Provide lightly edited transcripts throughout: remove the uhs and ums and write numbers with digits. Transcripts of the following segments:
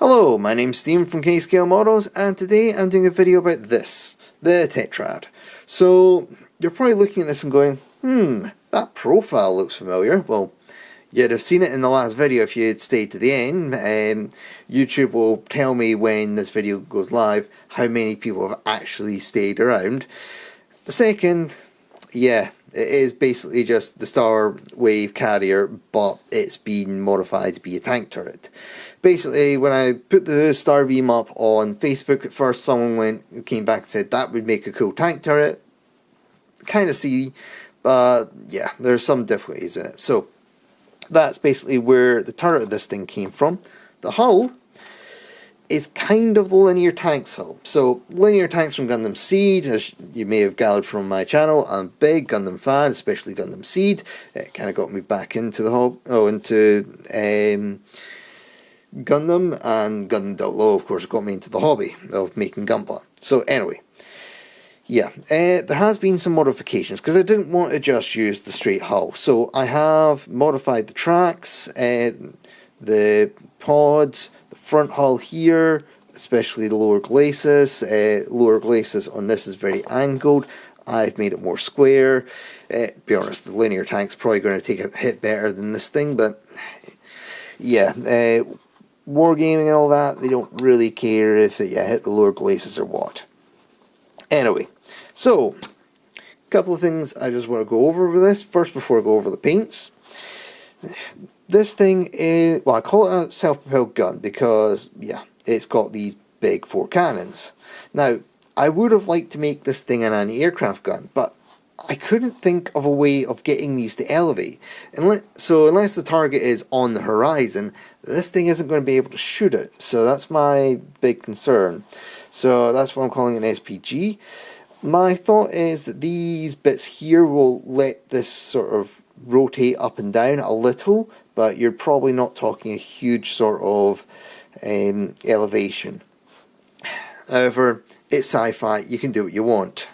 Hello, my name's Steve from K-Scale Models, and today I'm doing a video about this, the Tetrad. So, you're probably looking at this and going, that profile looks familiar. Well, you'd have seen it in the last video if you had stayed to the end. YouTube will tell me when this video goes live how many people have actually stayed around. The second, yeah, it is basically just the Starwave carrier, but it's been modified to be a tank turret. Basically, when I put the Starbeam up on Facebook, at first someone came back and said that would make a cool tank turret. Kind of see, but yeah, there's some difficulties in it. So that's basically where the turret of this thing came from. The hull is kind of the linear tanks hull. So linear tanks from Gundam Seed, as you may have gathered from my channel, I'm a big Gundam fan, especially Gundam Seed. It kind of got me back into the Gundam, and Gundam Low, of course, got me into the hobby of making Gunpla. So anyway, yeah, there has been some modifications because I didn't want to just use the straight hull. So I have modified the tracks, the pods, the front hull here, especially the lower glacis. Lower glacis on this is very angled. I've made it more square. Be honest, the linear tank's probably going to take a hit better than this thing, but yeah, wargaming and all that, they don't really care if it hit the lower glacis or what. Anyway, so a couple of things I just want to go over with this. First, before I go over the paints, this thing is, well, I call it a self-propelled gun because, yeah, it's got these big 4 cannons. Now, I would have liked to make this thing an anti-aircraft gun, but I couldn't think of a way of getting these to elevate. So unless the target is on the horizon, this thing isn't going to be able to shoot it. So that's my big concern. So that's why I'm calling it an SPG. My thought is that these bits here will let this sort of rotate up and down a little, but you're probably not talking a huge sort of elevation. However, it's sci-fi, you can do what you want.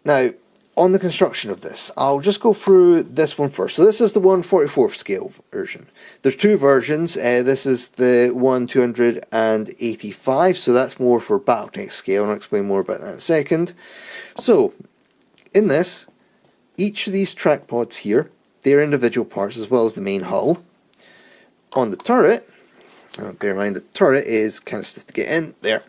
Now, on the construction of this, I'll just go through this one first. So this is the 1/44th scale version. There's 2 versions. This is the 1/285, so that's more for Battletech scale, and I'll explain more about that in a second. So, in this, each of these track pods here, they're individual parts as well as the main hull. On the turret, bear in mind the turret is kind of stiff to get in, there.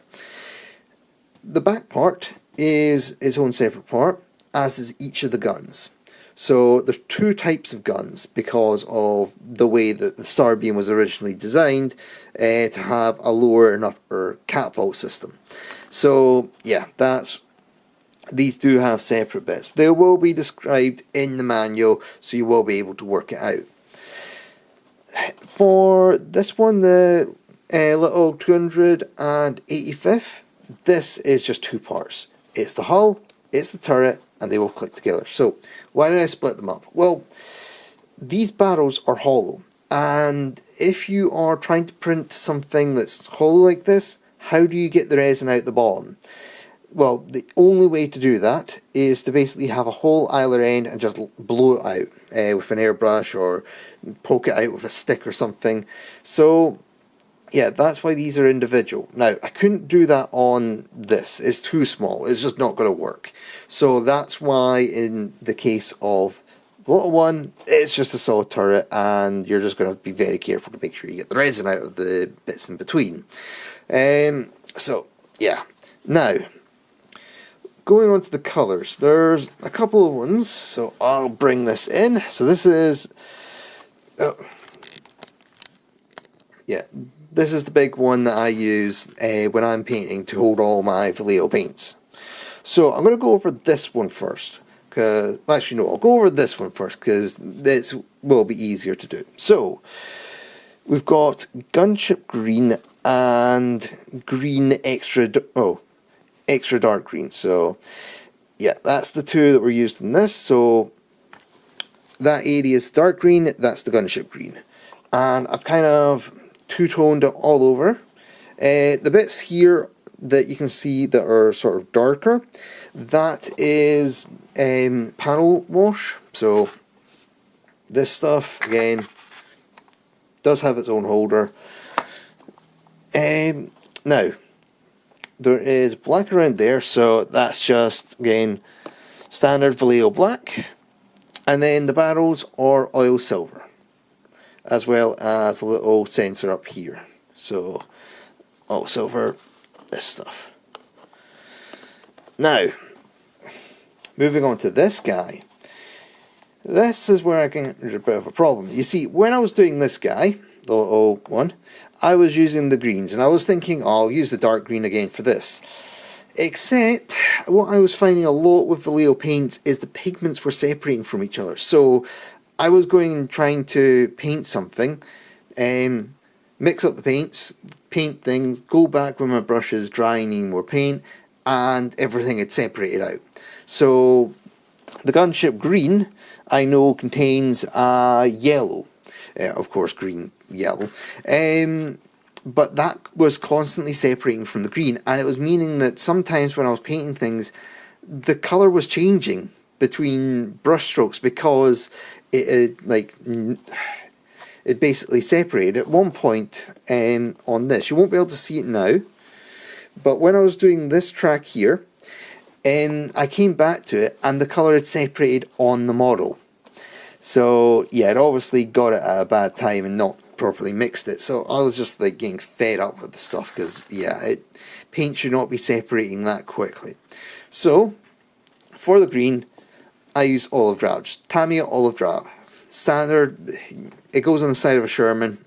The back part is its own separate part, as is each of the guns. So there's 2 types of guns because of the way that the Starbeam was originally designed to have a lower and upper catapult system. So yeah, these do have separate bits. They will be described in the manual, so you will be able to work it out. For this one, the little 285th, this is just 2 parts. It's the hull, it's the turret, and they will click together. So, why did I split them up? Well, these barrels are hollow, and if you are trying to print something that's hollow like this, how do you get the resin out the bottom? Well, the only way to do that is to basically have a hole either end and just blow it out with an airbrush or poke it out with a stick or something. So, yeah, that's why these are individual. Now, I couldn't do that on this. It's too small. It's just not going to work. So that's why in the case of the little one, it's just a solid turret, and you're just going to be very careful to make sure you get the resin out of the bits in between. So, yeah. Now, going on to the colours, there's a couple of ones. So I'll bring this in. So this is... this is the big one that I use when I'm painting to hold all my Vallejo paints. So I'm going to go over this one first. Actually, no, I'll go over this one first because this will be easier to do. So, we've got Gunship Green and Green Extra Dark Green. So, yeah, that's the 2 that were used in this. So, that area is dark green, that's the Gunship Green. And I've kind of two-toned it all over. The bits here that you can see that are sort of darker, that is panel wash. So this stuff again does have its own holder. Now, there is black around there, so that's just, again, standard Vallejo black. And then the barrels are oil silver, as well as a little sensor up here. So, oil silver, this stuff. Now, moving on to this guy. This is where I get a bit of a problem. You see, when I was doing this guy, the little one, I was using the greens, and I was thinking, oh, I'll use the dark green again for this. Except, what I was finding a lot with Vallejo paints is the pigments were separating from each other. So, I was going and trying to paint something, mix up the paints, paint things, go back with my brushes, dry, need more paint, and everything had separated out. So, the gunship green, I know, contains yellow. Of course, green, yellow. But that was constantly separating from the green, and it was meaning that sometimes when I was painting things, the colour was changing between brush strokes because it basically separated. At one point on this, you won't be able to see it now, but when I was doing this track here, I came back to it and the colour had separated on the model. So yeah, it obviously got it at a bad time and not properly mixed it. So I was just like getting fed up with the stuff because yeah, paint should not be separating that quickly. So for the green, I use olive drab, just Tamiya olive drab. Standard, it goes on the side of a Sherman.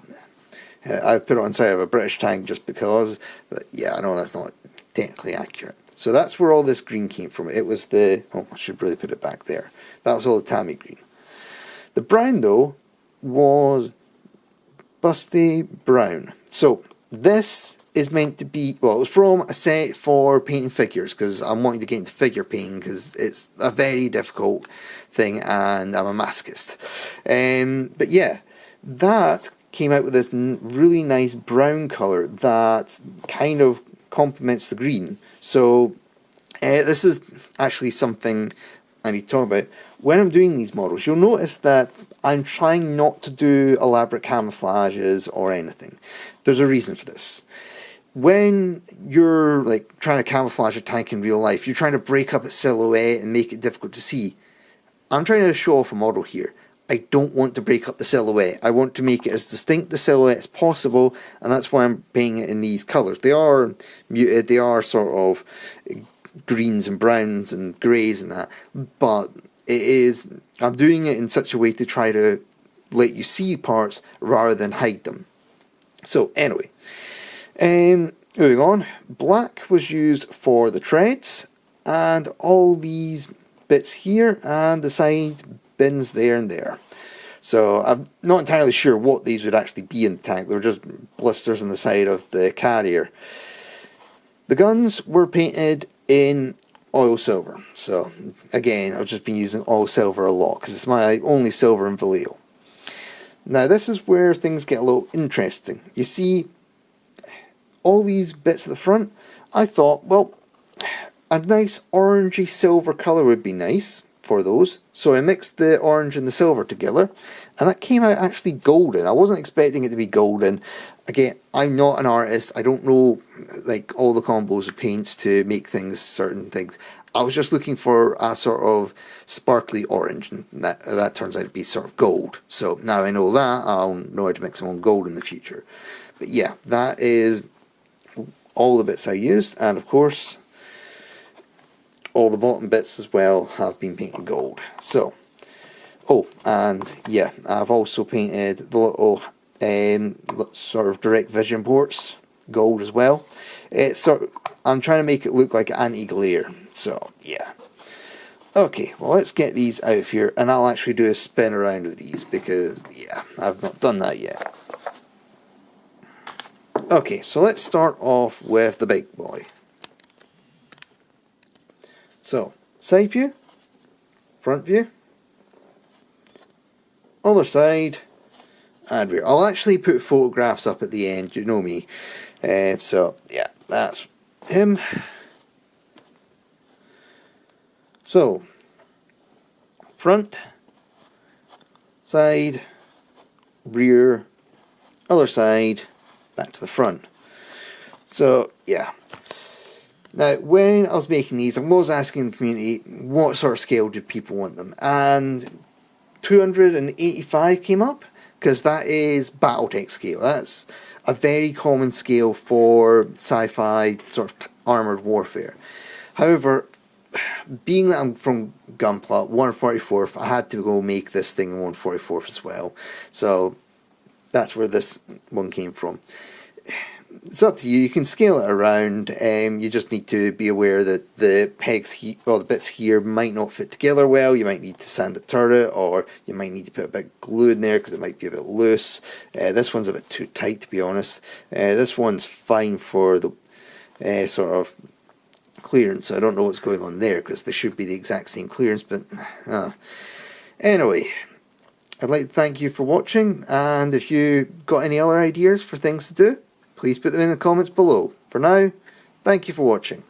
I put it on the side of a British tank just because, but yeah, I know that's not technically accurate. So that's where all this green came from. It was the, oh, I should really put it back there. That was all the Tamiya green. The brown, though, was Busty Brown. So this is meant to be, well, it was from a set for painting figures, because I'm wanting to get into figure painting, because it's a very difficult thing, and I'm a masochist. But yeah, that came out with this really nice brown colour that kind of complements the green. So this is actually something I need to talk about. When I'm doing these models, you'll notice that I'm trying not to do elaborate camouflages or anything. There's a reason for this. When you're like trying to camouflage a tank in real life, you're trying to break up its silhouette and make it difficult to see. I'm trying to show off a model here. I don't want to break up the silhouette. I want to make it as distinct the silhouette as possible, and that's why I'm painting it in these colours. They are muted, they are sort of greens and browns and greys and that, but I'm doing it in such a way to try to let you see parts rather than hide them. So anyway, moving on, black was used for the treads and all these bits here and the side bins there and there. So I'm not entirely sure what these would actually be in the tank. They were just blisters on the side of the carrier. The guns were painted in oil silver. So again, I've just been using oil silver a lot because it's my only silver in Vallejo. Now this is where things get a little interesting. You see all these bits at the front. I thought, well, a nice orangey silver colour would be nice for those. So I mixed the orange and the silver together, and that came out actually golden. I wasn't expecting it to be golden. Again, I'm not an artist. I don't know like all the combos of paints to make things certain things. I was just looking for a sort of sparkly orange, and that turns out to be sort of gold. So now I know that, I'll know how to mix them on gold in the future. But yeah, that is all the bits I used, and of course all the bottom bits as well have been painted gold. So, oh, and yeah, I've also painted the little sort of direct vision ports gold as well. I'm trying to make it look like anti-glare. So yeah. Okay, well let's get these out of here, and I'll actually do a spin around with these because yeah, I've not done that yet. Okay, so let's start off with the big boy. So, side view, front view, other side, and rear. I'll actually put photographs up at the end, you know me. So, yeah, that's him. So, front, side, rear, other side, back to the front. So, yeah. Now, when I was making these, I was asking the community what sort of scale do people want them, and 285 came up, because that is Battletech scale. That's a very common scale for sci-fi sort of armoured warfare. However, being that I'm from Gunpla, 144th, I had to go make this thing in 144th as well. So that's where this one came from. It's up to you. You can scale it around. You just need to be aware that the pegs or the bits here might not fit together well. You might need to sand the turret, or you might need to put a bit of glue in there because it might be a bit loose. This one's a bit too tight, to be honest. This one's fine for the sort of clearance. I don't know what's going on there because they should be the exact same clearance, but anyway, I'd like to thank you for watching, and if you got any other ideas for things to do, please put them in the comments below. For now, thank you for watching.